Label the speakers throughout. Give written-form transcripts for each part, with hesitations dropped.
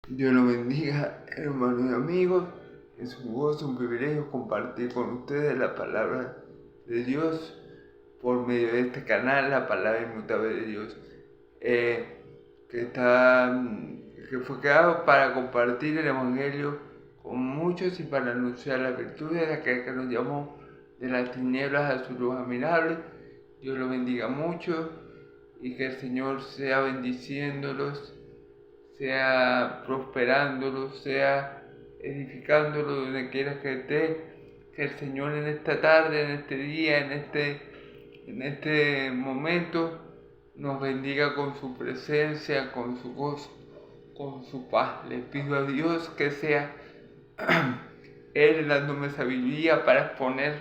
Speaker 1: Dios los bendiga, hermanos y amigos. Es un gozo, un privilegio compartir con ustedes la palabra de Dios por medio de este canal, la palabra inmutable de Dios, que fue creado para compartir el Evangelio con muchos y para anunciar la virtud de aquel que nos llamó de las tinieblas a su luz admirable. Dios los bendiga mucho y que el Señor sea bendiciéndolos, sea prosperándolos, sea edificándolos donde quiera que esté. Que el Señor en esta tarde, en este día, en este momento nos bendiga con su presencia, con su gozo, con su paz. Le pido a Dios que sea Él dándome sabiduría para exponer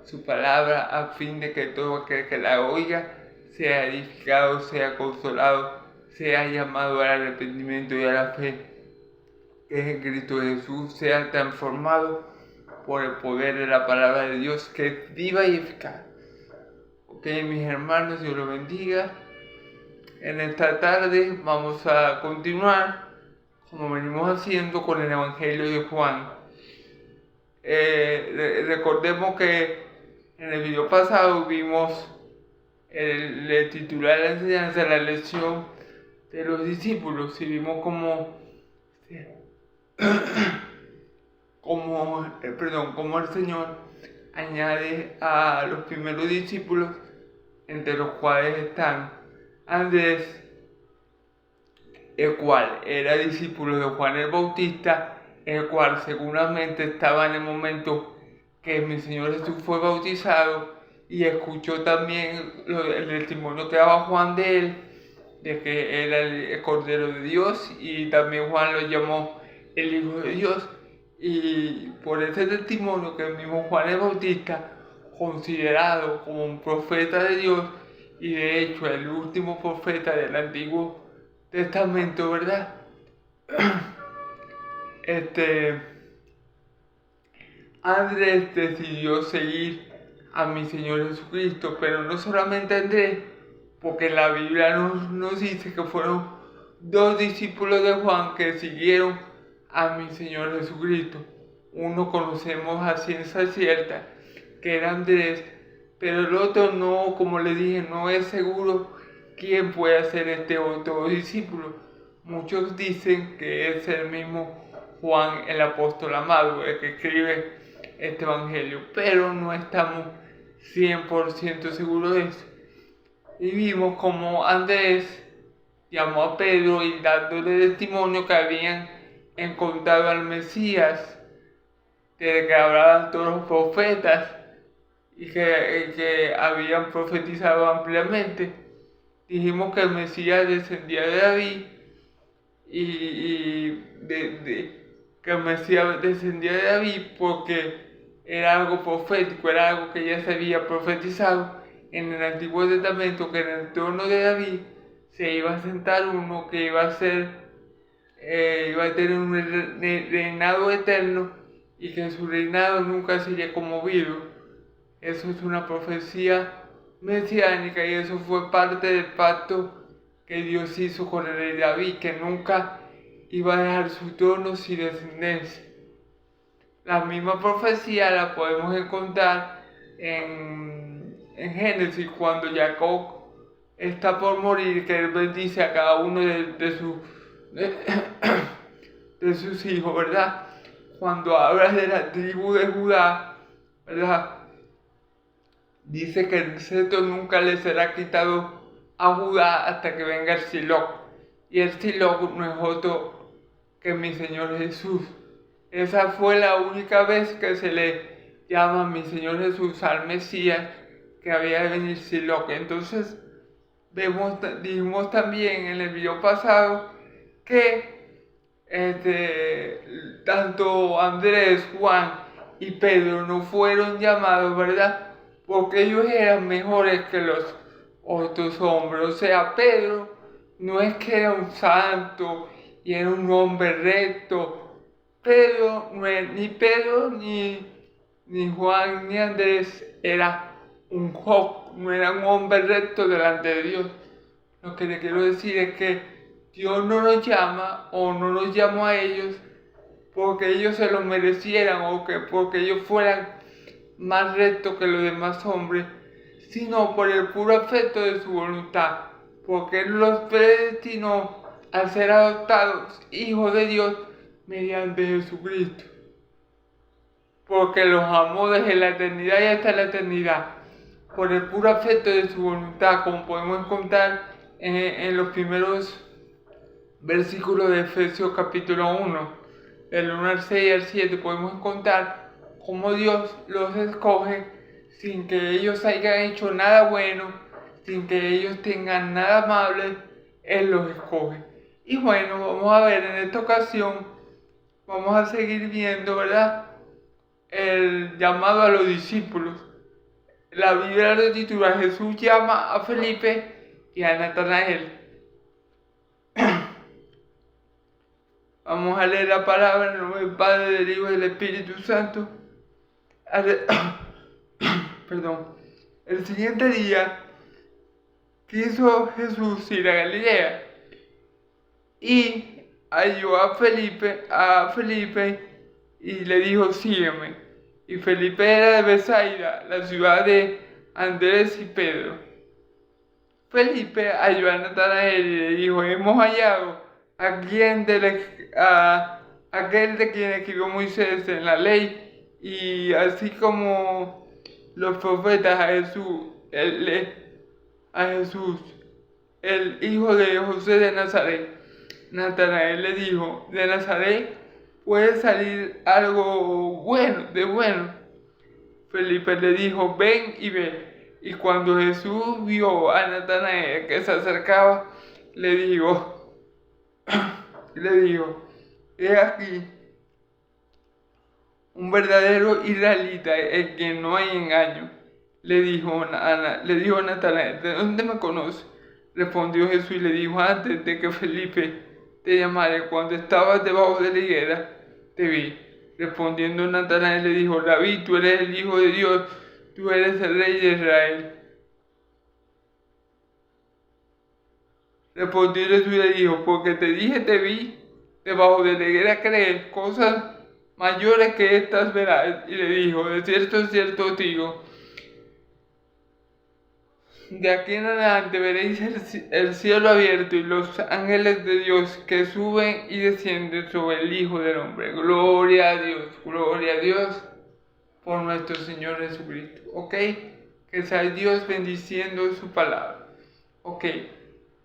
Speaker 1: su palabra a fin de que todo aquel que la oiga sea edificado, sea consolado, sea llamado al arrepentimiento y a la fe que es en Cristo Jesús, sea transformado por el poder de la palabra de Dios que es viva y eficaz. Ok, mis hermanos, Dios los bendiga. En esta tarde vamos a continuar, como venimos haciendo, con el Evangelio de Juan. Recordemos que en el video pasado vimos el titular de la enseñanza, la lección de los discípulos, y vimos cómo el Señor añade a los primeros discípulos, entre los cuales están Andrés, el cual era discípulo de Juan el Bautista, el cual seguramente estaba en el momento que mi Señor Jesús fue bautizado y escuchó también el testimonio que daba Juan de él, de que era el Cordero de Dios, y también Juan lo llamó el Hijo de Dios. Y por ese testimonio que el mismo Juan el Bautista, considerado como un profeta de Dios, y de hecho el último profeta del Antiguo Testamento, ¿verdad? Andrés decidió seguir a mi Señor Jesucristo, pero no solamente Andrés, porque la Biblia nos dice que fueron dos discípulos de Juan que siguieron a mi Señor Jesucristo. Uno conocemos a ciencia cierta, que era Andrés, pero el otro no, como le dije, no es seguro quién puede ser este otro discípulo. Muchos dicen que es el mismo Juan el apóstol amado, el que escribe este evangelio, pero no estamos 100% seguros de eso. Y vimos como Andrés llamó a Pedro y dándole testimonio que habían encontrado al Mesías, de que hablaban todos los profetas y que habían profetizado ampliamente. Dijimos que el Mesías descendía de David que el Mesías descendía de David porque era algo profético, era algo que ya se había profetizado en el Antiguo Testamento, que en el trono de David se iba a sentar uno que iba a tener un reinado eterno y que su reinado nunca sería conmovido. Eso es una profecía mesiánica y eso fue parte del pacto que Dios hizo con el rey David, que nunca iba a dejar su trono sin descendencia. La misma profecía la podemos encontrar en Génesis, cuando Jacob está por morir, que él bendice a cada uno de sus hijos, ¿verdad? Cuando habla de la tribu de Judá, ¿verdad? Dice que el cetro nunca le será quitado a Judá hasta que venga el Siloc. Y el Siloc no es otro que mi Señor Jesús. Esa fue la única vez que se le llama a mi Señor Jesús al Mesías, que había de venir Siloc. Entonces, dijimos también en el video pasado que tanto Andrés, Juan y Pedro no fueron llamados, ¿verdad? Porque ellos eran mejores que los otros hombres. O sea, Pedro no es que era un santo y era un hombre recto. Pedro, ni Pedro, ni Juan, ni Andrés era un Job, no era un hombre recto delante de Dios. Lo que le quiero decir es que Dios no nos llama o no los llamó a ellos porque ellos se lo merecieran o que porque ellos fueran más rectos que los demás hombres, sino por el puro afecto de su voluntad, porque Él los predestinó a ser adoptados hijos de Dios mediante Jesucristo, porque los amó desde la eternidad y hasta la eternidad, por el puro afecto de su voluntad, como podemos encontrar en los primeros versículos de Efesios capítulo 1, del 1 al 6 y al 7, podemos encontrar cómo Dios los escoge sin que ellos hayan hecho nada bueno, sin que ellos tengan nada amable, Él los escoge. Y bueno, vamos a ver en esta ocasión, vamos a seguir viendo, ¿verdad?, el llamado a los discípulos. La Biblia lo titula Jesús llama a Felipe y a Natanael. Vamos a leer la palabra en nombre del Padre, del Hijo y del Espíritu Santo. Perdón. El siguiente día quiso Jesús ir a Galilea y halló a Felipe y le dijo, sígueme. Y Felipe era de Bethsaida, la ciudad de Andrés y Pedro. Felipe halló a Natanael y le dijo, hemos hallado aquel de quien escribió Moisés en la ley, y así como los profetas, a Jesús, el hijo de José de Nazaret. Natanael le dijo, de Nazaret puede salir algo bueno. Felipe le dijo, ven y ve. Y cuando Jesús vio a Natanael que se acercaba, le dijo, he aquí un verdadero israelita en quien no hay engaño. Le dijo Natanael, ¿de dónde me conoces? Respondió Jesús y le dijo, antes de que Felipe te llamara, cuando estabas debajo de la higuera, te vi. Respondiendo Natanael le dijo, Rabí, tú eres el Hijo de Dios, tú eres el Rey de Israel. Respondió Jesús y le dijo, porque te dije, te vi debajo de la higuera, crees, cosas mayores que estas verás. Y le dijo, de cierto os digo, de aquí en adelante veréis el cielo abierto y los ángeles de Dios que suben y descienden sobre el Hijo del Hombre. Gloria a Dios por nuestro Señor Jesucristo. ¿Ok? Que sea Dios bendiciendo su palabra. Ok.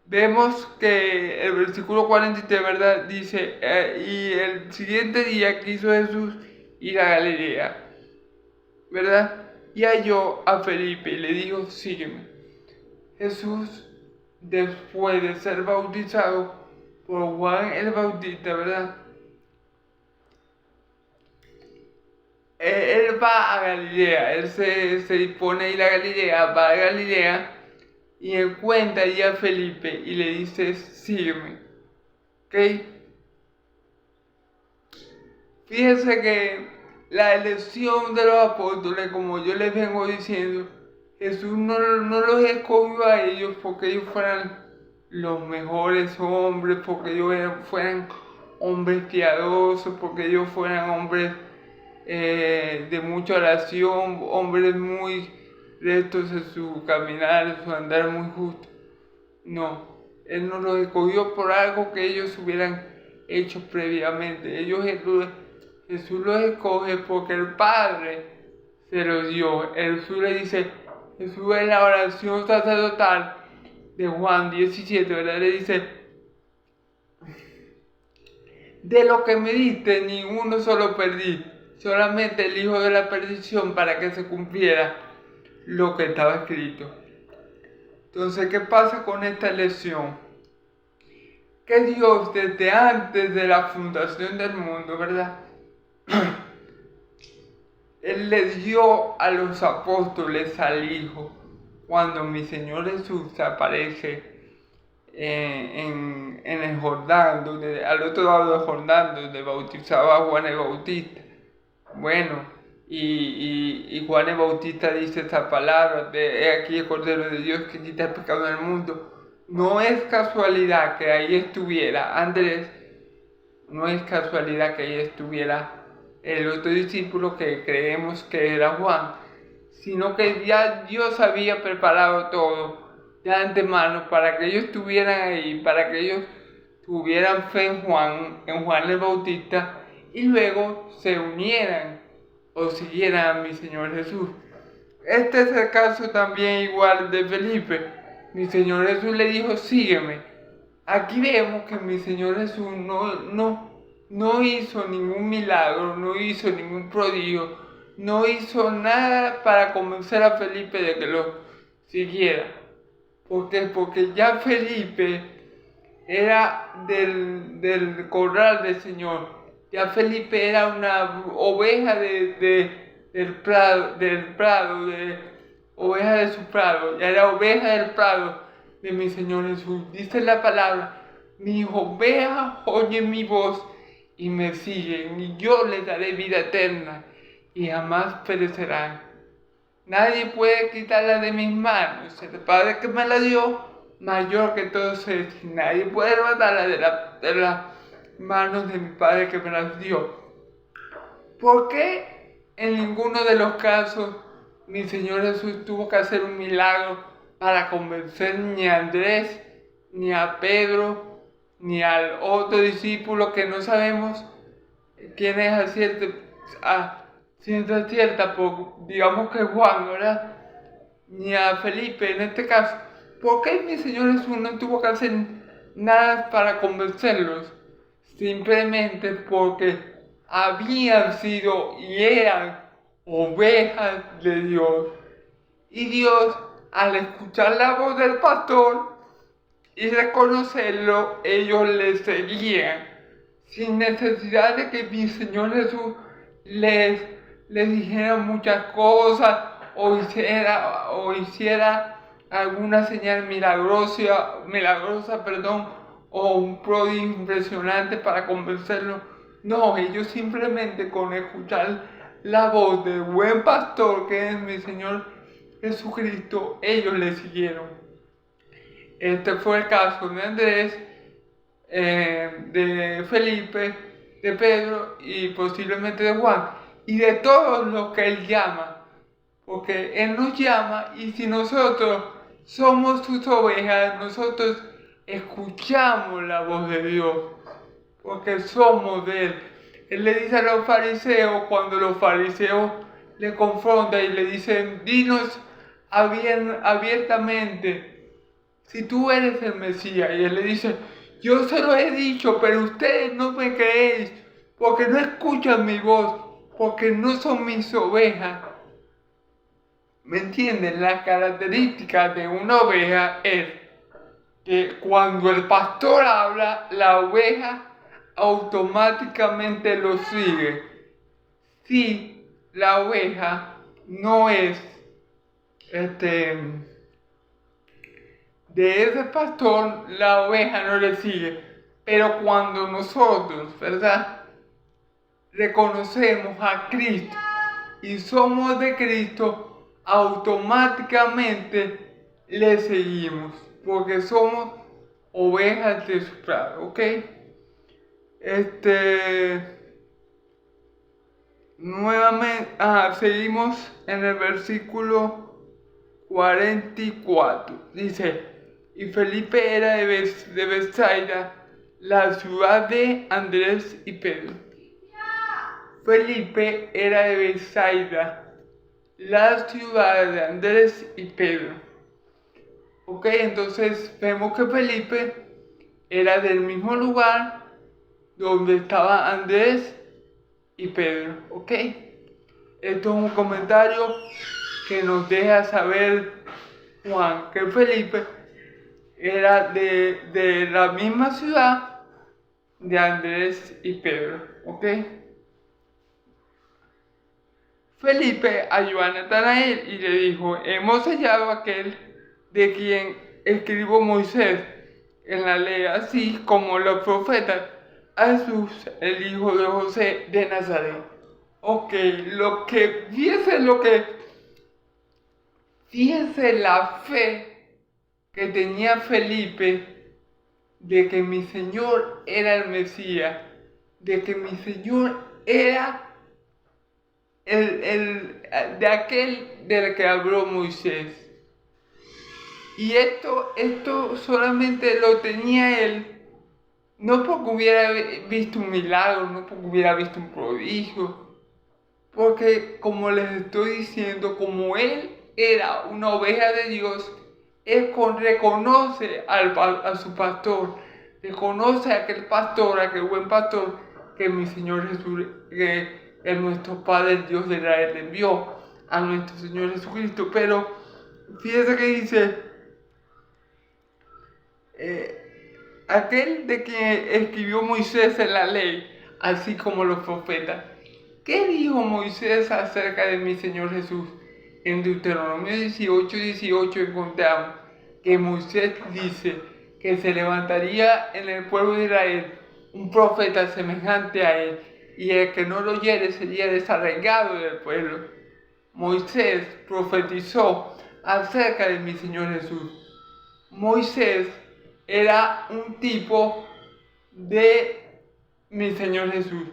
Speaker 1: Vemos que el versículo 43, ¿verdad?, dice, y el siguiente día quiso Jesús ir a Galilea, ¿verdad? Y halló a Felipe y le dijo, sígueme. Jesús, después de ser bautizado por Juan el Bautista, ¿verdad?, él va a Galilea, él se dispone a ir a Galilea, va a Galilea y encuentra allí a Felipe y le dice, sígueme. ¿Ok? Fíjense que la elección de los apóstoles, como yo les vengo diciendo, Jesús no los escogió a ellos porque ellos fueran los mejores hombres, porque ellos fueran hombres piadosos, porque ellos fueran hombres de mucha oración, hombres muy rectos en su caminar, en su andar muy justo. No, Él no los escogió por algo que ellos hubieran hecho previamente. Jesús los escoge porque el Padre se los dio. Jesús le dice, Jesús en la oración sacerdotal de Juan 17, ¿verdad?, le dice, de lo que me diste, ni uno solo perdí, solamente el hijo de la perdición, para que se cumpliera lo que estaba escrito. Entonces, ¿qué pasa con esta elección? Que Dios, desde antes de la fundación del mundo, ¿verdad?, Él le dio a los apóstoles al Hijo. Cuando mi Señor Jesús aparece en el Jordán, al otro lado del Jordán, donde bautizaba a Juan el Bautista. Bueno, y Juan el Bautista dice esta palabra, he aquí el Cordero de Dios que quita el pecado del mundo. no es casualidad que ahí estuviera Andrés, no es casualidad que ahí estuviera el otro discípulo que creemos que era Juan, sino que ya Dios había preparado todo de antemano para que ellos estuvieran ahí, para que ellos tuvieran fe en Juan el Bautista, y luego se unieran o siguieran a mi Señor Jesús. Este es el caso también igual de Felipe. Mi Señor Jesús le dijo, sígueme. Aquí vemos que mi Señor Jesús no hizo ningún milagro, no hizo ningún prodigio, no hizo nada para convencer a Felipe de que lo siguiera. ¿Por qué? Porque ya Felipe era del corral del Señor. Ya Felipe era una oveja del prado, oveja de su prado. Ya era oveja del prado de mi Señor Jesús. Dice la palabra, mis ovejas oyen mi voz y me siguen, y yo les daré vida eterna y jamás perecerán. Nadie puede quitarla de mis manos. El Padre que me la dio, mayor que todos ellos. Nadie puede levantarla de las manos de mi Padre que me las dio. ¿Por qué en ninguno de los casos mi Señor Jesús tuvo que hacer un milagro para convencer ni a Andrés, ni a Pedro, ni al otro discípulo que no sabemos quién es ciencia cierta, digamos que Juan, ¿verdad? Ni a Felipe en este caso? ¿Por qué mi Señor Jesús no tuvo que hacer nada para convencerlos? Simplemente porque habían sido y eran ovejas de Dios. Y Dios, al escuchar la voz del pastor y reconocerlo, ellos le seguían, sin necesidad de que mi Señor Jesús les dijera muchas cosas o hiciera alguna señal milagrosa, o un prodigio impresionante para convencerlos. No, ellos simplemente con escuchar la voz del buen pastor que es mi Señor Jesucristo, ellos le siguieron. Este fue el caso de Andrés, de Felipe, de Pedro y posiblemente de Juan, y de todos los que Él llama, porque Él nos llama, y si nosotros somos sus ovejas, nosotros escuchamos la voz de Dios, porque somos de Él. Él le dice a los fariseos, cuando los fariseos le confrontan y le dicen, dinos abiertamente si tú eres el Mesías, y Él le dice, yo se lo he dicho, pero ustedes no me creéis, porque no escuchan mi voz, porque no son mis ovejas. ¿Me entienden? La característica de una oveja es que cuando el pastor habla, la oveja automáticamente lo sigue. Si la oveja no es de ese pastor, la oveja no le sigue. Pero cuando nosotros, ¿verdad?, reconocemos a Cristo y somos de Cristo, automáticamente le seguimos, porque somos ovejas de su prado, ¿ok? Nuevamente, seguimos en el versículo 44. Dice, y Felipe era de Betsaida, la ciudad de Andrés y Pedro. Felipe era de Betsaida, la ciudad de Andrés y Pedro. Ok, entonces vemos que Felipe era del mismo lugar donde estaba Andrés y Pedro. Ok, esto es un comentario que nos deja saber Juan que Felipe era de la misma ciudad de Andrés y Pedro. Ok, Felipe halló a Natanael y le dijo, hemos hallado a aquel de quien escribió Moisés en la ley, así como los profetas, a Jesús, el hijo de José de Nazaret. Ok, fíjese la fe que tenía Felipe de que mi Señor era el Mesías, de que mi Señor era de aquel del que habló Moisés. Y esto solamente lo tenía él, no porque hubiera visto un milagro, no porque hubiera visto un prodigio, porque como les estoy diciendo, como él era una oveja de Dios, él reconoce a su pastor, reconoce a aquel pastor, a aquel buen pastor que mi Señor Jesús, que es nuestro Padre, el Dios de Israel, envió a nuestro Señor Jesucristo. Pero fíjese que dice, aquel de que escribió Moisés en la ley, así como los profetas. ¿Qué dijo Moisés acerca de mi Señor Jesús? En Deuteronomio 18:18 encontramos que Moisés dice que se levantaría en el pueblo de Israel un profeta semejante a él, y el que no lo oyere sería desarraigado del pueblo. Moisés profetizó acerca de mi Señor Jesús. Moisés era un tipo de mi Señor Jesús.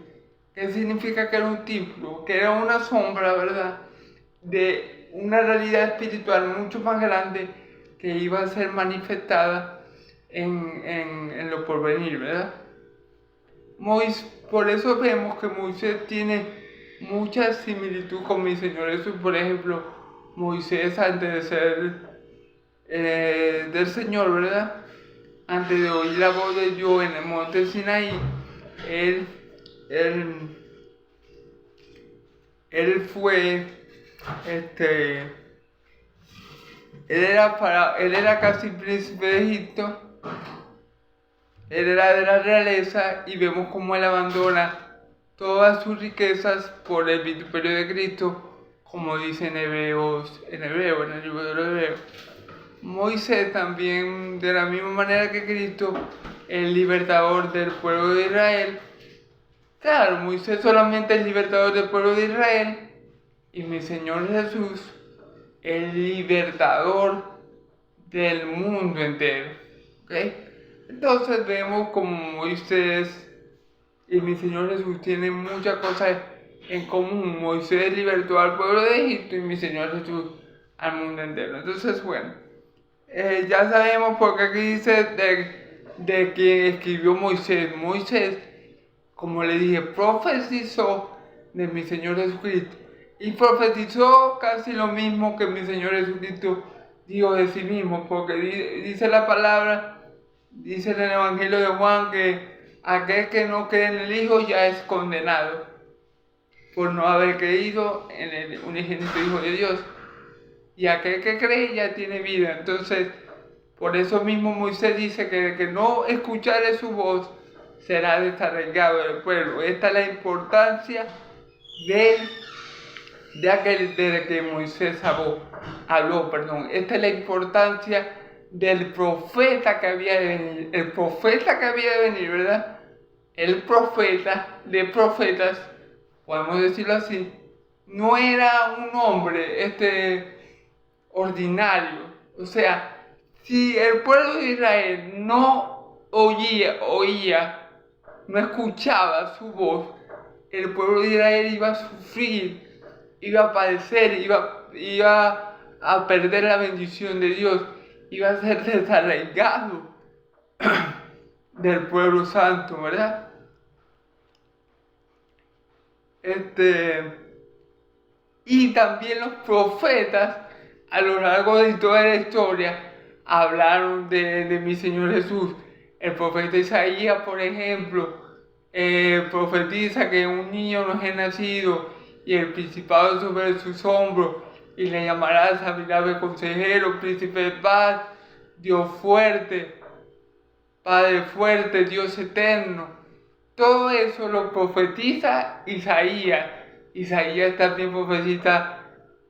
Speaker 1: ¿Qué significa que era un tipo? Que era una sombra, ¿verdad? De una realidad espiritual mucho más grande que iba a ser manifestada en lo porvenir, ¿verdad? Por eso vemos que Moisés tiene mucha similitud con mi Señor Jesús. Por ejemplo, Moisés antes de ser del Señor, ¿verdad? Antes de oír la voz de Dios en el monte Sinaí, él fue, él era casi príncipe de Egipto, él era de la realeza, y vemos cómo él abandona todas sus riquezas por el vituperio de Cristo, como dice en el libro de los Hebreos. Moisés también, de la misma manera que Cristo, el libertador del pueblo de Israel. Claro, Moisés solamente es libertador del pueblo de Israel, y mi Señor Jesús, el libertador del mundo entero. ¿Okay? Entonces vemos como Moisés y mi Señor Jesús tienen muchas cosas en común. Moisés libertó al pueblo de Egipto y mi Señor Jesús al mundo entero. Entonces, bueno, ya sabemos porque aquí dice de quien escribió Moisés. Moisés, como le dije, profetizó de mi Señor Jesucristo. Y profetizó casi lo mismo que mi Señor Jesucristo dijo de sí mismo, porque dice la palabra, dice en el Evangelio de Juan, que aquel que no cree en el Hijo ya es condenado por no haber creído en el unigénito Hijo de Dios. Y aquel que cree ya tiene vida. Entonces, por eso mismo Moisés dice que el que no escuchare su voz será desarraigado del pueblo. Esta es la importancia de aquel del que Moisés habló. Esta es la importancia del profeta que había de venir. El profeta que había de venir, ¿verdad? El profeta de profetas, podemos decirlo así, no era un hombre ordinario. O sea, si el pueblo de Israel no oía, no escuchaba su voz, el pueblo de Israel iba a sufrir, iba a padecer, iba a perder la bendición de Dios, iba a ser desarraigado del pueblo santo, ¿verdad? Y también los profetas a lo largo de toda la historia hablaron de mi Señor Jesús. El profeta Isaías, por ejemplo, profetiza que un niño nos es nacido y el principado sobre sus hombros, y le llamarás admirable consejero, príncipe de paz, Dios fuerte, Padre fuerte, Dios eterno. Todo eso lo profetiza Isaías. Isaías también profetiza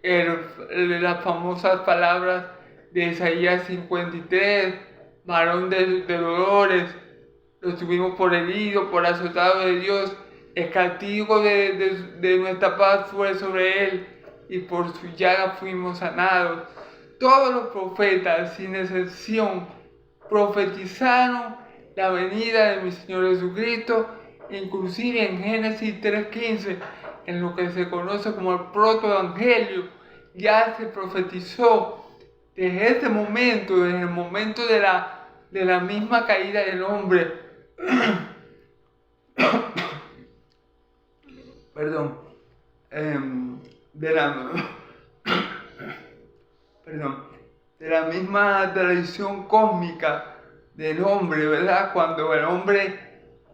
Speaker 1: las famosas palabras de Isaías 53, varón de dolores, lo tuvimos por herido, por azotado de Dios, el castigo de nuestra paz fue sobre él, y por su llaga fuimos sanados. todos los profetas, sin excepción, profetizaron la venida de mi Señor Jesucristo, inclusive en Génesis 3:15, en lo que se conoce como el protoevangelio, ya se profetizó desde ese momento, desde el momento de la misma caída del hombre. Perdón. De la misma tradición cósmica del hombre, ¿verdad? Cuando el hombre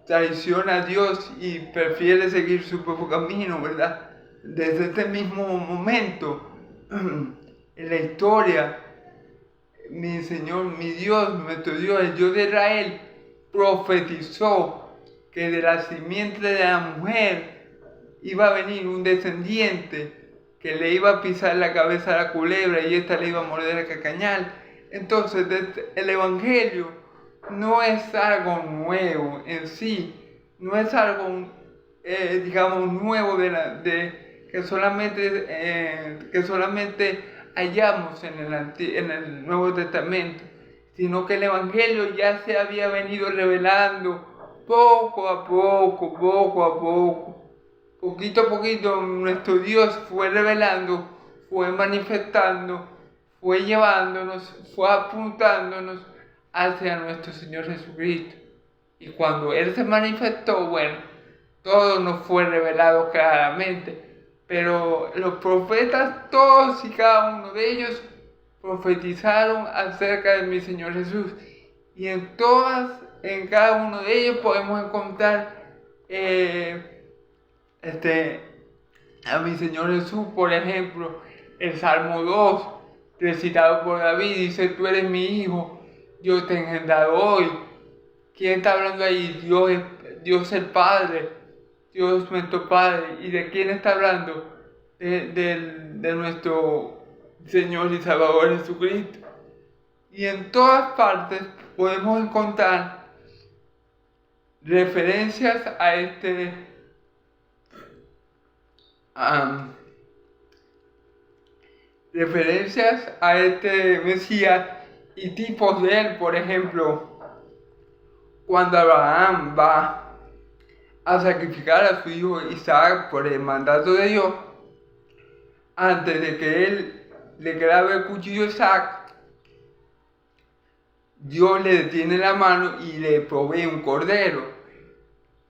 Speaker 1: traiciona a Dios y prefiere seguir su propio camino, ¿verdad? Desde este mismo momento en la historia, mi Señor, mi Dios, nuestro Dios, el Dios de Israel, profetizó que de la simiente de la mujer iba a venir un descendiente que le iba a pisar la cabeza a la culebra y esta le iba a morder el cacañal. Entonces, el Evangelio no es algo nuevo en sí, no es algo, digamos, nuevo que solamente hallamos en el Nuevo Testamento, sino que el Evangelio ya se había venido revelando poco a poco. Poquito a poquito nuestro Dios fue revelando, fue manifestando, fue llevándonos, fue apuntándonos hacia nuestro Señor Jesucristo. Y cuando Él se manifestó, bueno, todo nos fue revelado claramente. Pero los profetas, todos y cada uno de ellos, profetizaron acerca de mi Señor Jesús. Y en cada uno de ellos podemos encontrar a mi Señor Jesús. Por ejemplo, el Salmo 2, recitado por David, dice: tú eres mi hijo, yo te he engendrado hoy. ¿Quién está hablando ahí? Dios el Padre, Dios nuestro Padre. ¿Y de quién está hablando? De nuestro Señor y Salvador Jesucristo. Y en todas partes podemos encontrar referencias a este Mesías y tipos de él. Por ejemplo, cuando Abraham va a sacrificar a su hijo Isaac por el mandato de Dios, antes de que él le clave el cuchillo a Isaac, Dios le detiene la mano y le provee un cordero.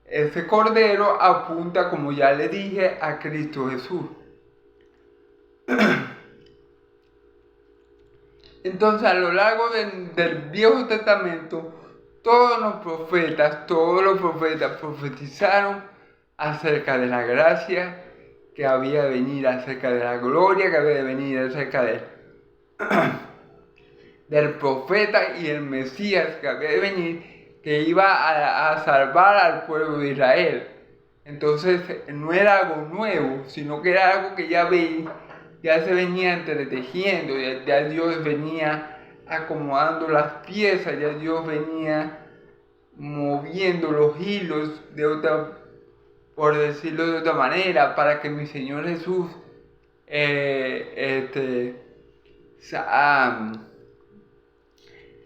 Speaker 1: Ese cordero apunta, como ya le dije, a Cristo Jesús. Entonces, a lo largo del Viejo Testamento, todos los profetas profetizaron acerca de la gracia que había de venir, acerca de la gloria que había de venir, acerca del profeta y el Mesías que había de venir, que iba a salvar al pueblo de Israel. Entonces no era algo nuevo, sino que era algo que ya se venía entretejiendo, ya Dios venía acomodando las piezas, ya Dios venía moviendo los hilos por decirlo de otra manera, para que mi Señor Jesús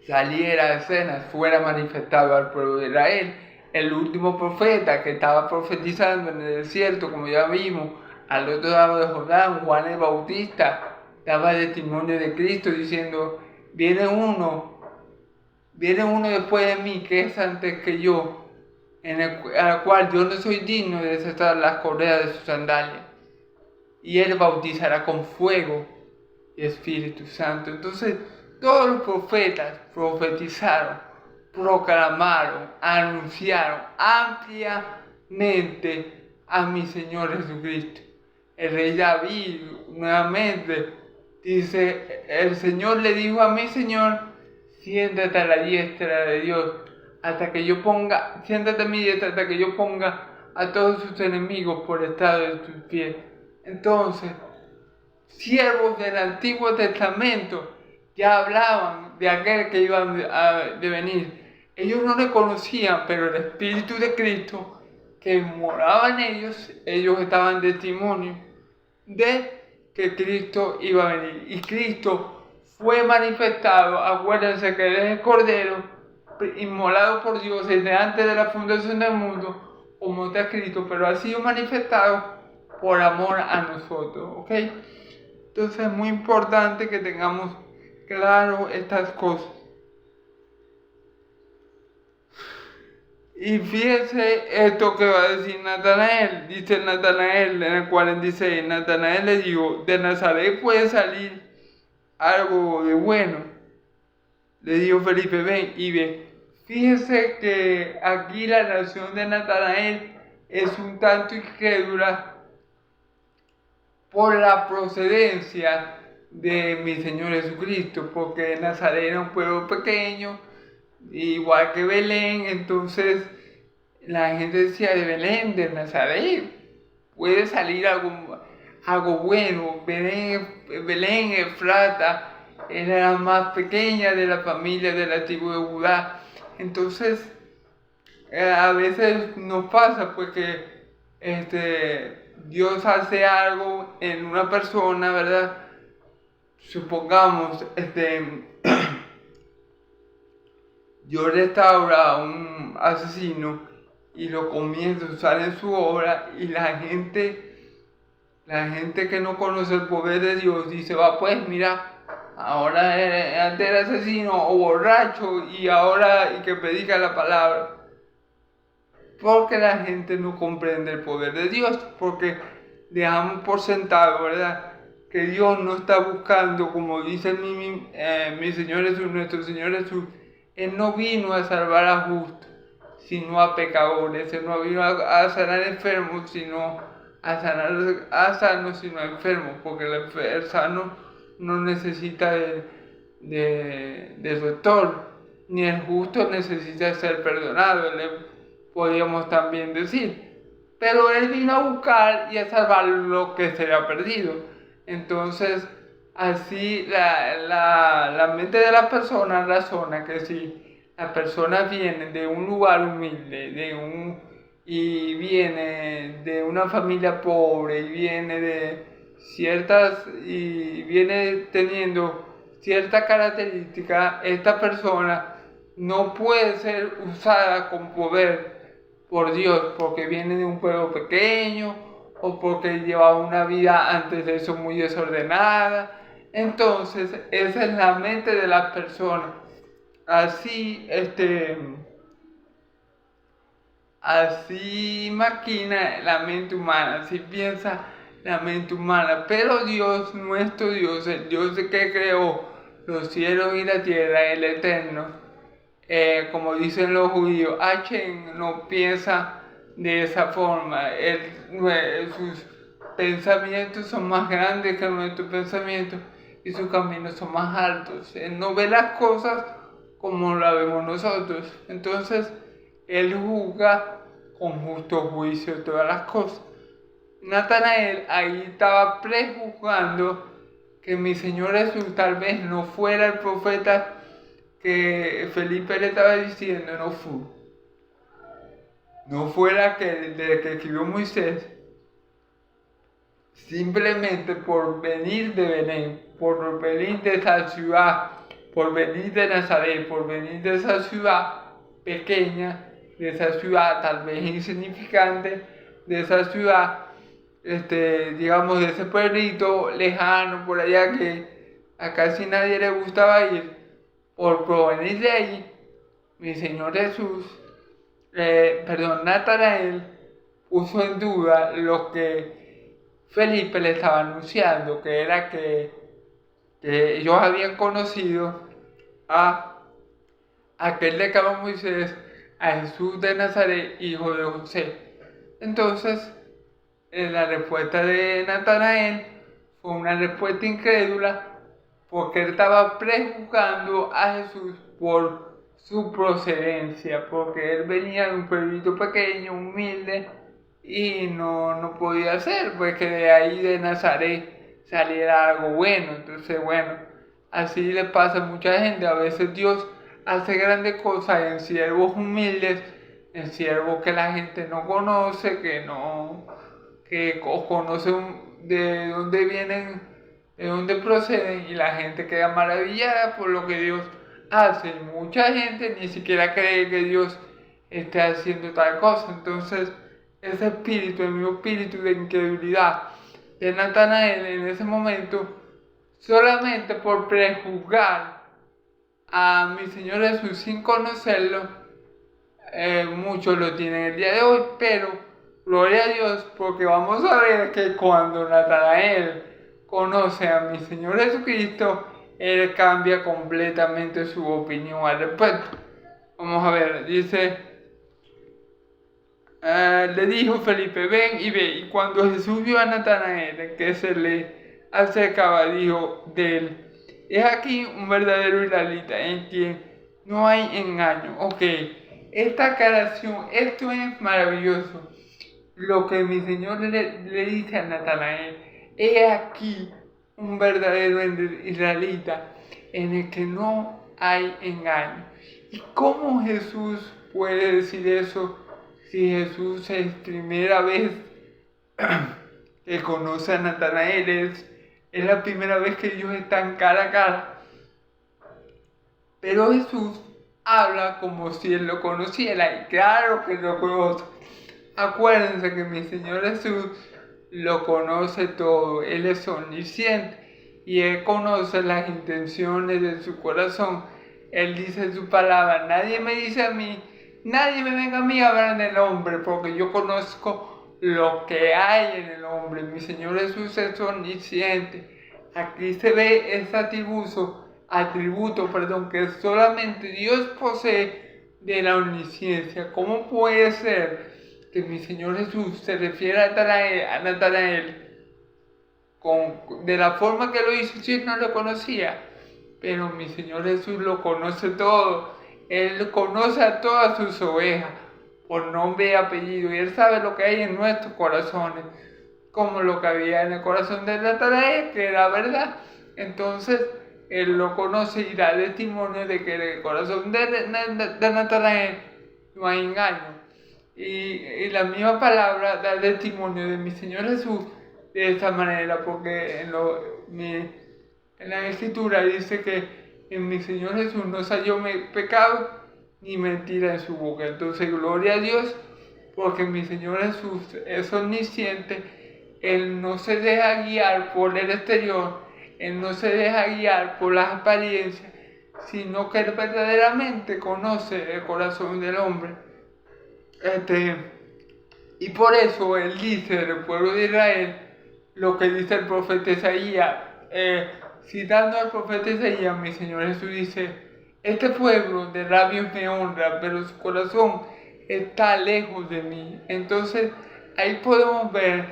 Speaker 1: saliera a escena, fuera manifestado al pueblo de Israel. El último profeta que estaba profetizando en el desierto, como ya vimos, al otro lado de Jordán, Juan el Bautista, daba testimonio de Cristo diciendo: viene uno después de mí que es antes que yo, al cual yo no soy digno de desatar las correas de sus sandalias, y él bautizará con fuego y Espíritu Santo. Entonces, todos los profetas profetizaron, proclamaron, anunciaron ampliamente a mi Señor Jesucristo. El rey David nuevamente dice: el Señor le dijo a mi Señor: siéntate a la diestra de Dios, siéntate a mi diestra hasta que yo ponga a todos sus enemigos por estrado de tus pies. Entonces, siervos del Antiguo Testamento ya hablaban de aquel que iba de venir. Ellos no le conocían, pero el Espíritu de Cristo que moraba en ellos estaban en testimonio de que Cristo iba a venir. Y Cristo fue manifestado. Acuérdense que Él es el Cordero inmolado por Dios desde antes de la fundación del mundo, como está escrito, pero ha sido manifestado por amor a nosotros, ¿ok? Entonces es muy importante que tengamos claro estas cosas. Y fíjense esto que va a decir Natanael. Dice Natanael en el 46, Natanael le dijo, de Nazaret puede salir algo de bueno. Le dijo Felipe, ven y ve. Fíjense que aquí la nación de Natanael es un tanto incrédula por la procedencia de mi Señor Jesucristo, porque Nazaret era un pueblo pequeño, igual que Belén. Entonces la gente decía, de Belén, de Nazaret, puede salir algo bueno. Belén Efrata era la más pequeña de la familia de la tribu de Judá. Entonces a veces nos pasa pues que Dios hace algo en una persona, ¿verdad? Supongamos, Dios restaura a un asesino y lo comienza a usar en su obra, y la gente que no conoce el poder de Dios dice, va pues mira, ahora antes era asesino o borracho y ahora y que predica la palabra. Porque la gente no comprende el poder de Dios, porque dejamos por sentado, ¿verdad?, que Dios no está buscando, como dice mi Señor Jesús, nuestro Señor Jesús. Él no vino a salvar a justos, sino a pecadores. Él no vino a sanar enfermos, sino a sanos, sino a enfermos, porque el sano no necesita de doctor, ni el justo necesita ser perdonado, podríamos también decir. Pero Él vino a buscar y a salvar lo que se había perdido. Entonces, así la mente de la persona razona que si la persona viene de un lugar humilde, y viene de una familia pobre, y viene teniendo ciertas características, esta persona no puede ser usada con poder por Dios, porque viene de un pueblo pequeño o porque llevaba una vida antes de eso muy desordenada. Entonces, esa es la mente de las personas. Así maquina la mente humana, así piensa la mente humana. Pero Dios, nuestro Dios, el Dios que creó los cielos y la tierra, el Eterno, como dicen los judíos, Hashem no piensa de esa forma. Sus pensamientos son más grandes que nuestros pensamientos y sus caminos son más altos. Él no ve las cosas como las vemos nosotros. Entonces, Él juzga con justo juicio todas las cosas. Natanael ahí estaba prejuzgando que mi Señor Jesús tal vez no fuera el profeta que Felipe le estaba diciendo, no fuera que escribió Moisés, simplemente por venir de Belén, por venir de esa ciudad, por venir de Nazaret, por venir de esa ciudad pequeña, de esa ciudad tal vez insignificante, de esa ciudad, digamos, de ese pueblito lejano por allá que a casi nadie le gustaba ir. Por provenir de ahí, mi Señor Jesús, Natanael puso en duda lo que Felipe le estaba anunciando, que era que ellos habían conocido a aquel de Cabo Moisés, a Jesús de Nazaret, hijo de José. Entonces, la respuesta de Natanael fue una respuesta incrédula, porque él estaba prejuzgando a Jesús por su procedencia, porque él venía de un pueblito pequeño, humilde, y no podía ser, pues que de ahí de Nazaret saliera algo bueno. Entonces, bueno, así le pasa a mucha gente. A veces Dios hace grandes cosas en siervos humildes, en siervos que la gente no conoce, que conocen de dónde vienen de dónde proceden, y la gente queda maravillada por lo que Dios hace. Mucha gente ni siquiera cree que Dios esté haciendo tal cosa. Entonces, ese espíritu, el mismo espíritu de incredulidad de Natanael en ese momento, solamente por prejuzgar a mi Señor Jesús sin conocerlo, muchos lo tienen el día de hoy, pero gloria a Dios, porque vamos a ver que cuando Natanael conoce a mi Señor Jesucristo, él cambia completamente su opinión al respecto. Vamos a ver, dice, le dijo Felipe, ven y ve. Y cuando Jesús vio a Natanael que se le acercaba, dijo de él, es aquí un verdadero israelita en quien no hay engaño. Ok, esta aclaración, esto es maravilloso. Lo que mi Señor le dice a Natanael, es aquí un verdadero israelita en el que no hay engaño. ¿Y cómo Jesús puede decir eso si Jesús es primera vez que conoce a Natanael? Es la primera vez que ellos están cara a cara. Pero Jesús habla como si él lo conociera, y claro que lo conoce. Acuérdense que mi Señor Jesús lo conoce todo, Él es omnisciente y Él conoce las intenciones de su corazón. Él dice en su palabra, nadie me dice a mí, nadie me venga a mí a hablar del hombre, porque yo conozco lo que hay en el hombre. Mi Señor Jesús es omnisciente. Aquí se ve ese atributo, que solamente Dios posee de la omnisciencia. ¿Cómo puede ser que mi Señor Jesús se refiere a Natanael de la forma que lo hizo si él no lo conocía? Pero mi Señor Jesús lo conoce todo. Él conoce a todas sus ovejas por nombre y apellido, y Él sabe lo que hay en nuestros corazones, como lo que había en el corazón de Natanael, que era verdad. Entonces Él lo conoce y da testimonio de que en el corazón de Natanael no hay engaño. Y la misma palabra da testimonio de mi Señor Jesús de esta manera, porque en la Escritura dice que en mi Señor Jesús no se halló pecado ni mentira en su boca. Entonces, gloria a Dios, porque mi Señor Jesús es omnisciente. Él no se deja guiar por el exterior, Él no se deja guiar por las apariencias, sino que Él verdaderamente conoce el corazón del hombre. Y por eso Él dice del pueblo de Israel lo que dice el profeta Isaías. Citando al profeta Isaías, mi Señor Jesús dice, este pueblo de labios me honra, pero su corazón está lejos de mí. Entonces ahí podemos ver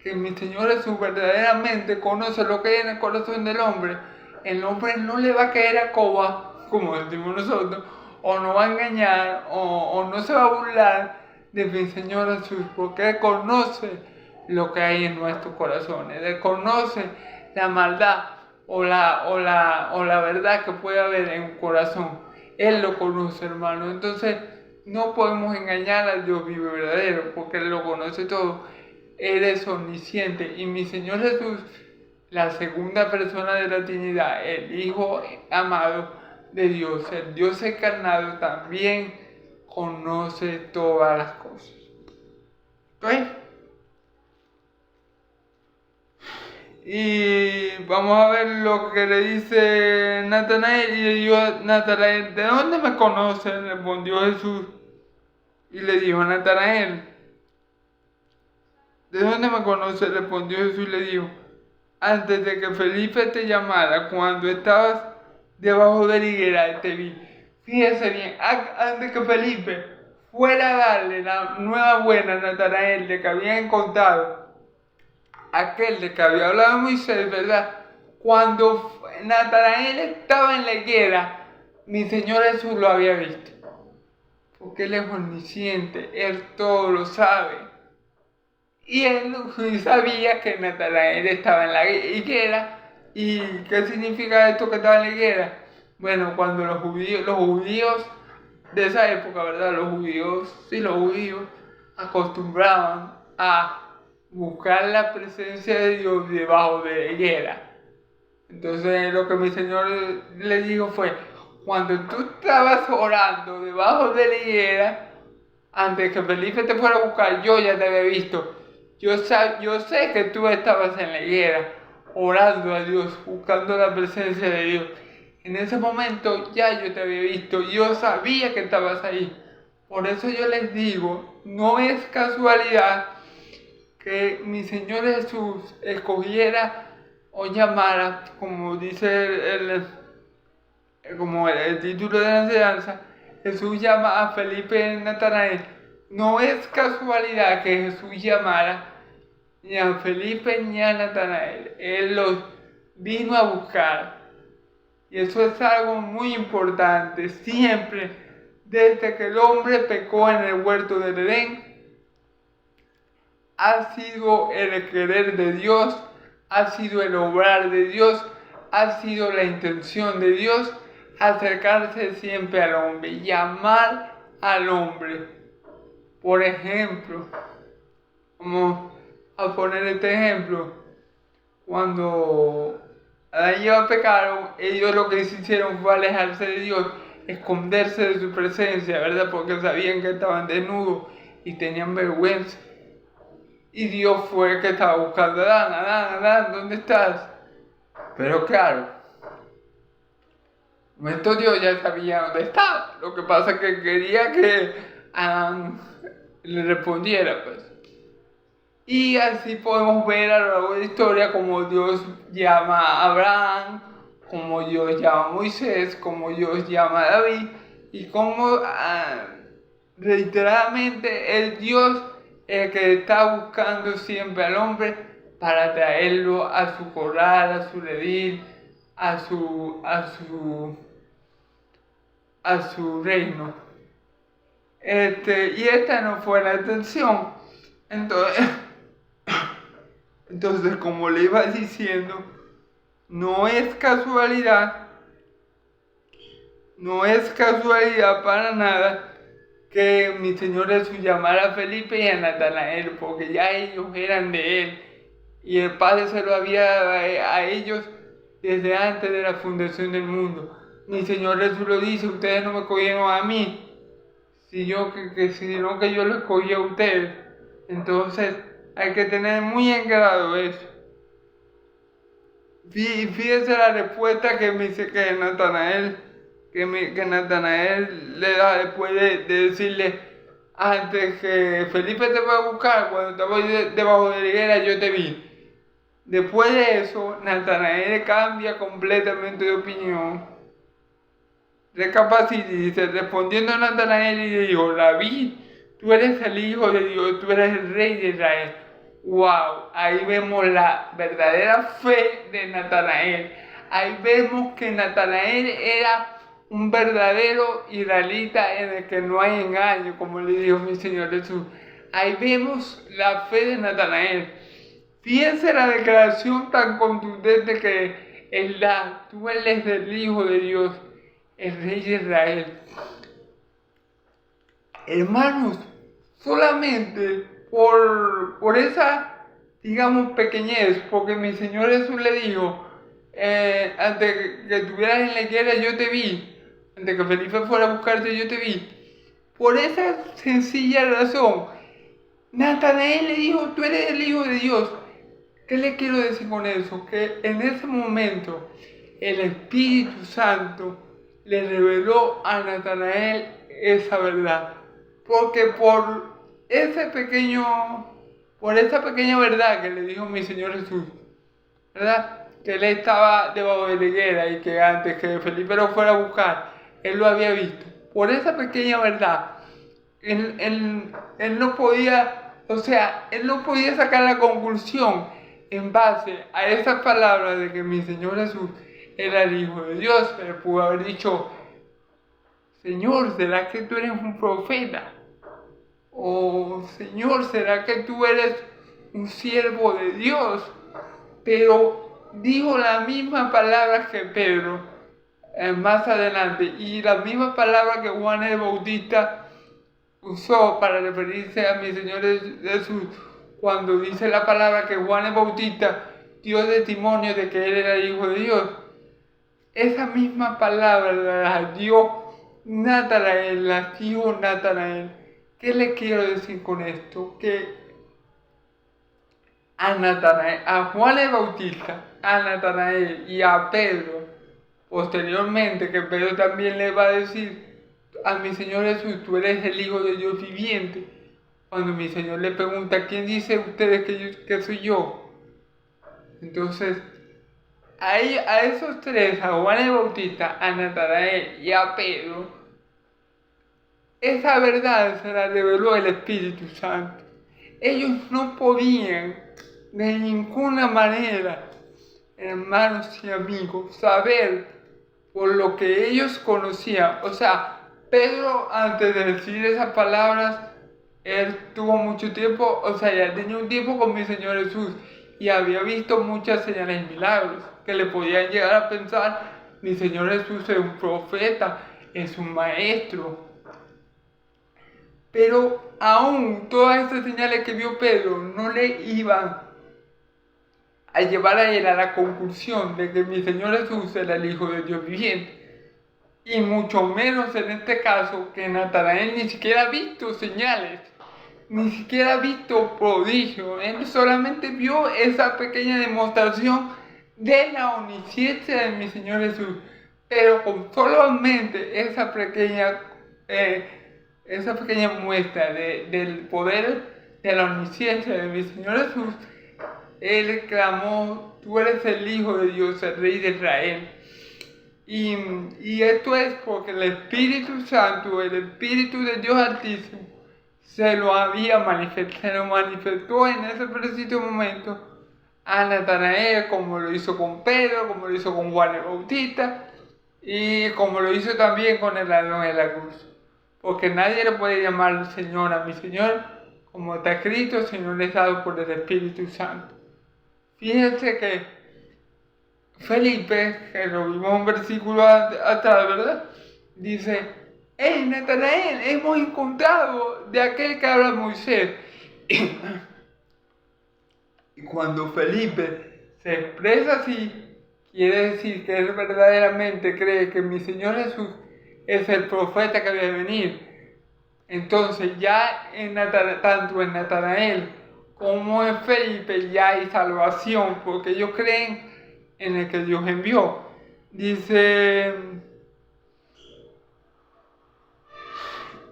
Speaker 1: que mi Señor Jesús verdaderamente conoce lo que hay en el corazón del hombre. El hombre no le va a caer a coba, como decimos nosotros, o no va a engañar, o no se va a burlar de mi Señor Jesús, porque Él conoce lo que hay en nuestros corazones. Él conoce la maldad o la verdad que puede haber en un corazón. Él lo conoce, hermano. Entonces no podemos engañar al Dios vivo y verdadero, porque Él lo conoce todo. Él es omnisciente, y mi Señor Jesús, la segunda persona de la Trinidad, el Hijo amado de Dios, el Dios encarnado, también conoce todas las cosas. ¿Ok? Y vamos a ver lo que le dice Natanael. Y le dijo a Natanael, ¿de dónde me conoces?, respondió Jesús. Y le dijo a Natanael, ¿de dónde me conoces?, respondió Jesús y le dijo, antes de que Felipe te llamara, cuando estabas debajo de la higuera, te vi. Fíjese bien, antes que Felipe fuera a darle la nueva buena a Natanael de que había encontrado aquel de que había hablado Moisés, ¿verdad? Cuando Natanael estaba en la higuera, mi Señor Jesús lo había visto. Porque Él es omnisciente, Él todo lo sabe. Y Él sabía que Natanael estaba en la higuera. ¿Y qué significa esto que estaba en la higuera? Bueno, cuando los judíos de esa época, ¿verdad? Los judíos acostumbraban a buscar la presencia de Dios debajo de la higuera. Entonces lo que mi Señor le dijo fue, cuando tú estabas orando debajo de la higuera, antes que Felipe te fuera a buscar, yo ya te había visto. Yo sé que tú estabas en la higuera, orando a Dios, buscando la presencia de Dios. En ese momento ya yo te había visto, yo sabía que estabas ahí. Por eso yo les digo, no es casualidad que mi Señor Jesús escogiera o llamara, como dice como el título de la enseñanza, Jesús llama a Felipe y Natanael. No es casualidad que Jesús llamara ni a Felipe ni a Natanael. Él los vino a buscar. Y eso es algo muy importante. Siempre, desde que el hombre pecó en el huerto del Edén, ha sido el querer de Dios, ha sido el obrar de Dios, ha sido la intención de Dios acercarse siempre al hombre, llamar al hombre. Por ejemplo, vamos a poner este ejemplo, cuando Adán y Eva pecaron, ellos lo que hicieron fue alejarse de Dios, esconderse de su presencia, ¿verdad? Porque sabían que estaban desnudos y tenían vergüenza. Y Dios fue el que estaba buscando a Adán, ¿dónde estás? Pero claro, nuestro Dios ya sabía dónde estaba. Lo que pasa es que quería que Adán le respondiera, pues. Y así podemos ver a lo largo de la historia cómo Dios llama a Abraham, cómo Dios llama a Moisés, cómo Dios llama a David, y cómo reiteradamente es Dios el que está buscando siempre al hombre para traerlo a su corral, a su redil, a su reino. Y esta no fue la intención. Entonces, como le iba diciendo, no es casualidad para nada que mi Señor Jesús llamara a Felipe y a Natanael, porque ya ellos eran de Él, y el Padre se lo había dado a ellos desde antes de la fundación del mundo. Mi Señor Jesús lo dice, ustedes no me escogieron a mí, sino que yo lo escogí a ustedes. Entonces, hay que tener muy en claro eso. Fíjense la respuesta que Natanael le da después de decirle, antes que Felipe te fue a buscar, cuando estaba debajo de la higuera yo te vi. Después de eso, Natanael cambia completamente de opinión, recapacita y dice, respondiendo a Natanael y le dijo, Rabí, tú eres el Hijo de Dios, tú eres el Rey de Israel. ¡Wow! Ahí vemos la verdadera fe de Natanael. Ahí vemos que Natanael era un verdadero israelita en el que no hay engaño, como le dijo mi Señor Jesús. Ahí vemos la fe de Natanael. Fíjense la declaración tan contundente que él da. Tú eres el Hijo de Dios, el Rey de Israel. Hermanos, solamente por esa, digamos, pequeñez, porque mi Señor Jesús le dijo, antes que estuvieras en la higuera yo te vi, antes que Felipe fuera a buscarte yo te vi. Por esa sencilla razón, Natanael le dijo, tú eres el Hijo de Dios. ¿Qué le quiero decir con eso? Que en ese momento el Espíritu Santo le reveló a Natanael esa verdad. Porque por esa pequeña verdad que le dijo mi Señor Jesús, ¿verdad? Que él estaba debajo de la higuera y que antes que Felipe lo fuera a buscar, él lo había visto. Por esa pequeña verdad, él no podía, él no podía sacar la conclusión en base a esas palabras de que mi Señor Jesús era el Hijo de Dios. Él pudo haber dicho, Señor, ¿será que tú eres un profeta? O Señor, ¿será que tú eres un siervo de Dios? Pero dijo las mismas palabras que Pedro más adelante, y las mismas palabras que Juan el Bautista usó para referirse a mi Señor Jesús, cuando dice la palabra que Juan el Bautista dio testimonio de que él era el Hijo de Dios. Esa misma palabra la dio Natanael, la dijo Natanael. ¿Qué le quiero decir con esto? Que a Natanael, a Juan el Bautista, a Natanael y a Pedro, posteriormente, que Pedro también le va a decir a mi Señor Jesús, tú eres el Hijo de Dios viviente. Cuando mi Señor le pregunta, ¿quién dice ustedes que soy yo? Entonces, a esos tres, a Juan el Bautista, a Natanael y a Pedro, esa verdad se la reveló el Espíritu Santo. Ellos no podían de ninguna manera, hermanos y amigos, saber por lo que ellos conocían. O sea, Pedro, antes de decir esas palabras, él tuvo mucho tiempo, o sea, ya tenía un tiempo con mi Señor Jesús y había visto muchas señales y milagros que le podían llegar a pensar, mi Señor Jesús es un profeta, es un maestro. Pero aún todas esas señales que vio Pedro no le iban a llevar a él a la conclusión de que mi Señor Jesús era el Hijo de Dios viviente. Y mucho menos en este caso que Natanael ni siquiera ha visto señales, ni siquiera ha visto prodigios. Él solamente vio esa pequeña demostración de la omnisciencia de mi Señor Jesús. Pero con solamente esa pequeña muestra del poder de la omnisciencia de mi Señor Jesús, él clamó, tú eres el Hijo de Dios, el Rey de Israel. Y esto es porque el Espíritu Santo, el Espíritu de Dios Altísimo, se lo manifestó en ese preciso momento a Natanael, como lo hizo con Pedro, como lo hizo con Juan el Bautista, y como lo hizo también con el ladrón de la cruz. Porque nadie le puede llamar Señor a mi Señor, como está escrito, sino le es dado por el Espíritu Santo. Fíjense que Felipe, que lo vimos un versículo atrás, ¿verdad? Dice, hey Natanael, hemos encontrado de aquel que habla Moisés. Y cuando Felipe se expresa así, quiere decir que él verdaderamente cree que mi Señor Jesús es el profeta que debe venir. Entonces ya tanto en Natanael como en Felipe ya hay salvación, porque ellos creen en el que Dios envió. Dice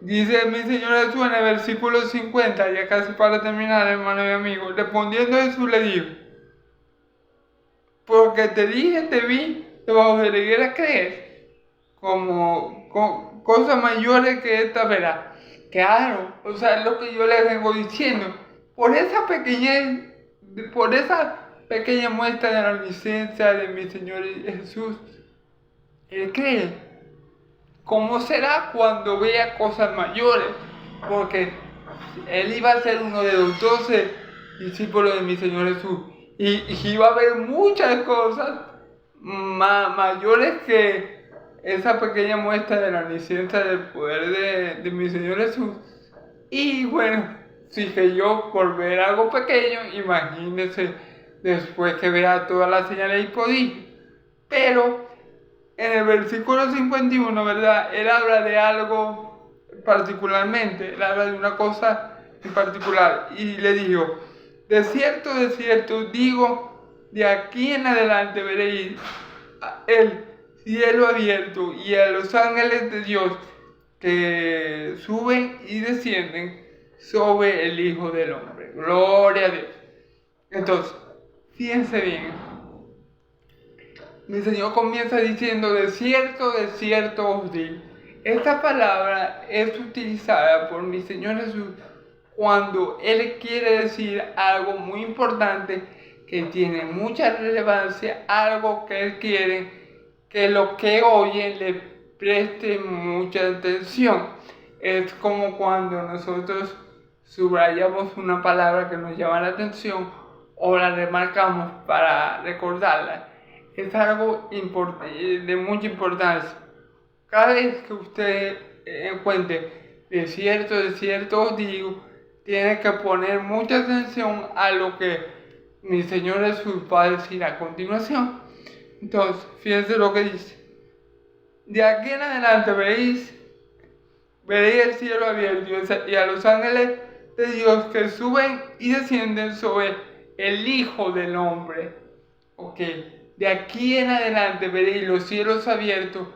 Speaker 1: mi Señor Jesús en el versículo 50, ya casi para terminar, hermano y amigo, respondiendo Jesús le dijo, porque te dije, te vi, debajo de la higuera crees, como cosas mayores que esta verás. Claro, o sea, es lo que yo les vengo diciendo, por esa pequeña muestra de la omnisciencia de mi Señor Jesús, él cree. ¿Cómo será cuando vea cosas mayores? Porque él iba a ser uno de los 12 discípulos de mi Señor Jesús. Y iba a ver muchas cosas mayores que esa pequeña muestra de la omnisciencia del poder de mi Señor Jesús. Y bueno, si que yo por ver algo pequeño, imagínense después que vea todas las señales y prodigios. Pero en el versículo 51, ¿verdad? Él habla de algo particularmente, él habla de una cosa en particular. Y le dijo, de cierto, digo, de aquí en adelante veréis el cielo abierto y a los ángeles de Dios que suben y descienden sobre el Hijo del Hombre. Gloria a Dios. Entonces, fíjense bien. Mi Señor comienza diciendo, de cierto os digo. Esta palabra es utilizada por mi Señor Jesús cuando Él quiere decir algo muy importante que tiene mucha relevancia, algo que Él quiere que los que oyen le presten mucha atención. Es como cuando nosotros subrayamos una palabra que nos llama la atención o la remarcamos para recordarla. Es algo de mucha importancia. Cada vez que usted encuentre de cierto os digo, tiene que poner mucha atención a lo que mi Señor Jesús va a decir a continuación. Entonces, fíjense lo que dice. De aquí en adelante veréis el cielo abierto y a los ángeles de Dios que suben y descienden sobre el Hijo del Hombre. Ok, de aquí en adelante veréis los cielos abiertos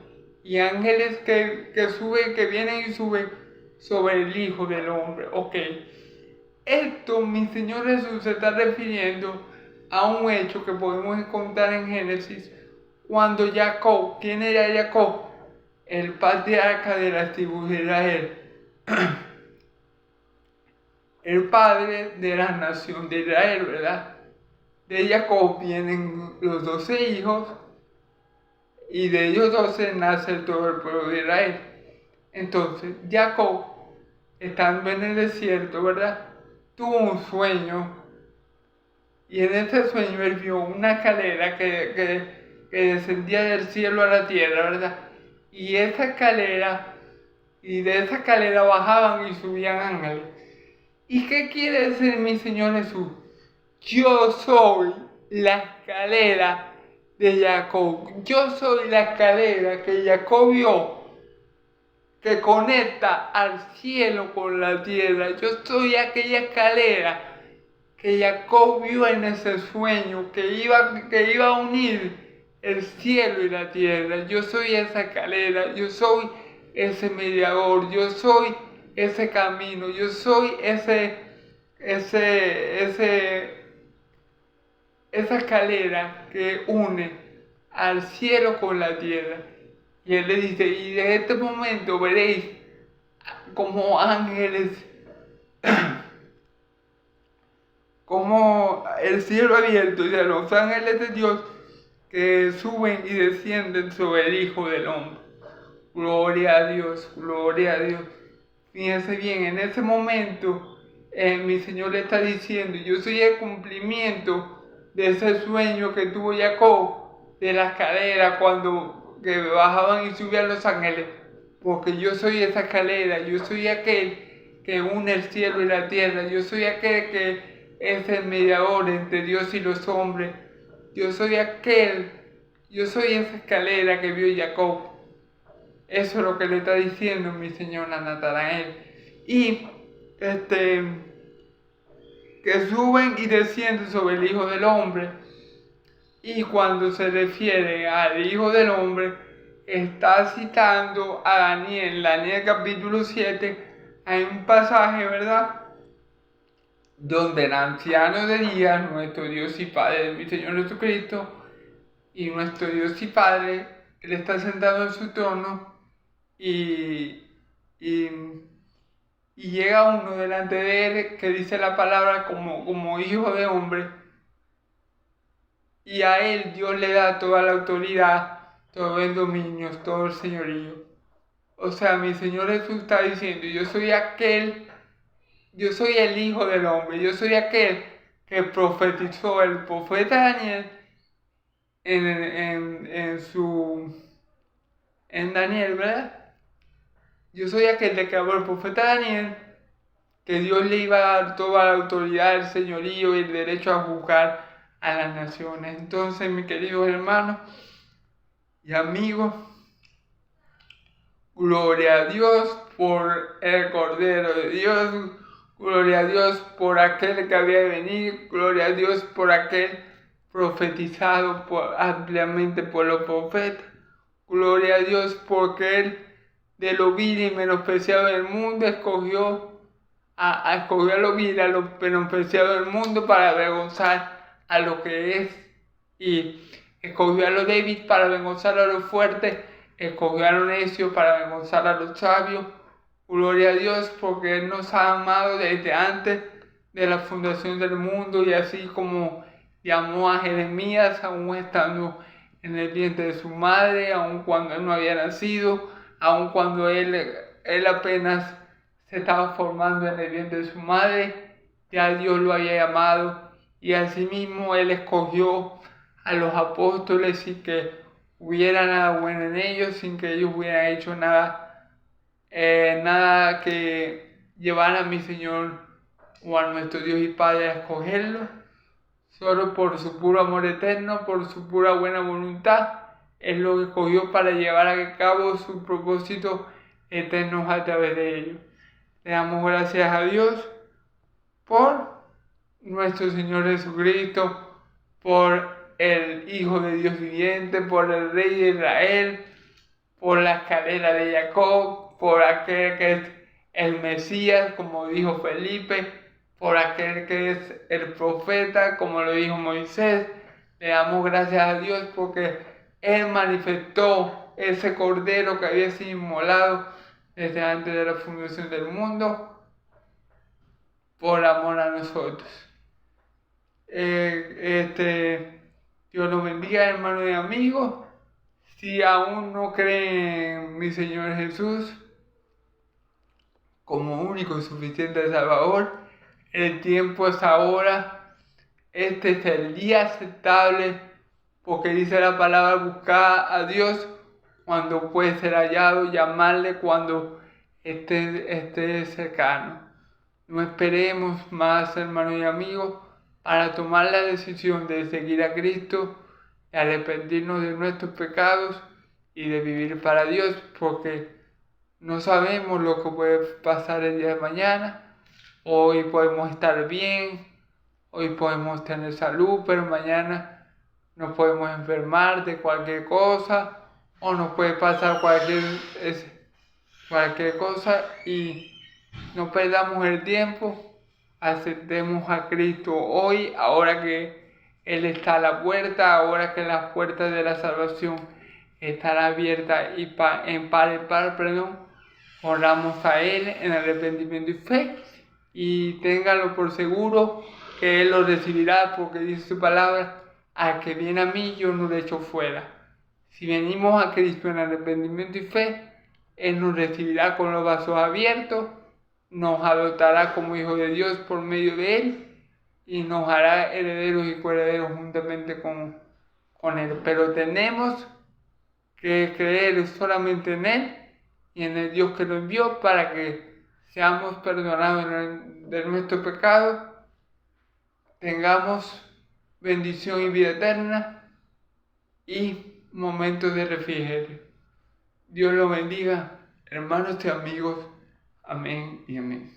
Speaker 1: y ángeles que suben, que vienen y suben sobre el Hijo del Hombre. Ok, esto mi Señor Jesús se está refiriendo a un hecho que podemos encontrar en Génesis, cuando Jacob, ¿quién era Jacob? El patriarca de las tribus de Israel, el padre de la nación de Israel, ¿verdad? De Jacob vienen los 12 hijos y de ellos 12 nace todo el pueblo de Israel. Entonces, Jacob, estando en el desierto, ¿verdad? Tuvo un sueño y en ese sueño él vio una escalera que descendía del cielo a la tierra, ¿verdad? Y de esa escalera bajaban y subían ángeles. ¿Y qué quiere decir mi Señor Jesús? Yo soy la escalera de Jacob. Yo soy la escalera que Jacob vio, que conecta al cielo con la tierra. Yo soy aquella escalera que Jacob vio en ese sueño, que iba a unir el cielo y la tierra. Yo soy esa escalera, yo soy ese mediador, yo soy ese camino, yo soy esa escalera que une al cielo con la tierra. Y él le dice, y de este momento veréis como ángeles, como el cielo abierto y a los ángeles de Dios que suben y descienden sobre el Hijo del Hombre. Gloria a Dios, gloria a Dios. Fíjense bien, en ese momento mi Señor le está diciendo, yo soy el cumplimiento de ese sueño que tuvo Jacob, de la escalera cuando que bajaban y subían los ángeles, porque yo soy esa escalera, yo soy aquel que une el cielo y la tierra, yo soy aquel que es el mediador entre Dios y los hombres, yo soy esa escalera que vio Jacob. Eso es lo que le está diciendo mi Señor a Natanael. Y que suben y descienden sobre el Hijo del Hombre. Y cuando se refiere al Hijo del Hombre, está citando a Daniel. Daniel capítulo 7, hay un pasaje, ¿verdad?, donde el anciano de días, nuestro Dios y Padre, mi Señor Jesucristo, y nuestro Dios y Padre, Él está sentado en su trono y llega uno delante de Él que dice la palabra como hijo de hombre, y a Él Dios le da toda la autoridad, todo el dominio, todo el señorío. O sea, mi Señor Jesús está diciendo, yo soy el Hijo del Hombre, yo soy aquel que profetizó el profeta Daniel en Daniel, ¿verdad? Yo soy aquel de que habló el profeta Daniel, que Dios le iba a dar toda la autoridad, el señorío y el derecho a juzgar a las naciones. Entonces, mis queridos hermanos y amigos, gloria a Dios por el Cordero de Dios, gloria a Dios por aquel que había de venir, gloria a Dios por aquel profetizado ampliamente por los profetas, gloria a Dios porque Él, de lo vil y menospreciado del mundo, escogió a lo vil, a lo menospreciado del mundo para avergonzar a lo que es, y escogió a lo débil para avergonzar a lo fuerte, escogió a lo necio para avergonzar a los sabios. Gloria a Dios porque Él nos ha amado desde antes de la fundación del mundo, y así como llamó a Jeremías aún estando en el vientre de su madre, aun cuando él no había nacido, aun cuando él apenas se estaba formando en el vientre de su madre, ya Dios lo había llamado, y asimismo Él escogió a los apóstoles sin que hubiera nada bueno en ellos, sin que ellos hubieran hecho nada que llevara a mi Señor o a nuestro Dios y Padre a escogerlo, solo por su puro amor eterno, por su pura buena voluntad, es lo que escogió para llevar a cabo sus propósitos eternos a través de ellos. Le damos gracias a Dios por nuestro Señor Jesucristo, por el Hijo de Dios viviente, por el Rey de Israel, por la escalera de Jacob, por aquel que es el Mesías, como dijo Felipe, por aquel que es el profeta, como lo dijo Moisés. Le damos gracias a Dios porque Él manifestó ese cordero que había sido inmolado desde antes de la fundación del mundo por amor a nosotros. Dios los bendiga, hermanos y amigos. Si aún no creen en mi Señor Jesús como único y suficiente Salvador, el tiempo es ahora. Este es el día aceptable, porque dice la palabra: buscar a Dios cuando puede ser hallado, llamarle cuando esté cercano. No esperemos más, hermanos y amigos, para tomar la decisión de seguir a Cristo, de arrepentirnos de nuestros pecados y de vivir para Dios, porque no sabemos lo que puede pasar el día de mañana. Hoy podemos estar bien, hoy podemos tener salud, pero mañana nos podemos enfermar de cualquier cosa, o nos puede pasar cualquier cosa, y no perdamos el tiempo. Aceptemos a Cristo hoy, ahora que Él está a la puerta, ahora que las puertas de la salvación están abiertas y en par y par, oramos a Él en arrepentimiento y fe, y ténganlo por seguro que Él lo recibirá, porque dice su palabra: al que viene a mí yo no le echo fuera. Si venimos a Cristo en arrepentimiento y fe, Él nos recibirá con los brazos abiertos, nos adoptará como hijos de Dios por medio de Él y nos hará herederos y coherederos juntamente con Él. Pero tenemos que creer solamente en Él y en el Dios que lo envió, para que seamos perdonados de nuestro pecado, tengamos bendición y vida eterna y momentos de refrigerio. Dios los bendiga, hermanos y amigos. Amén y amén.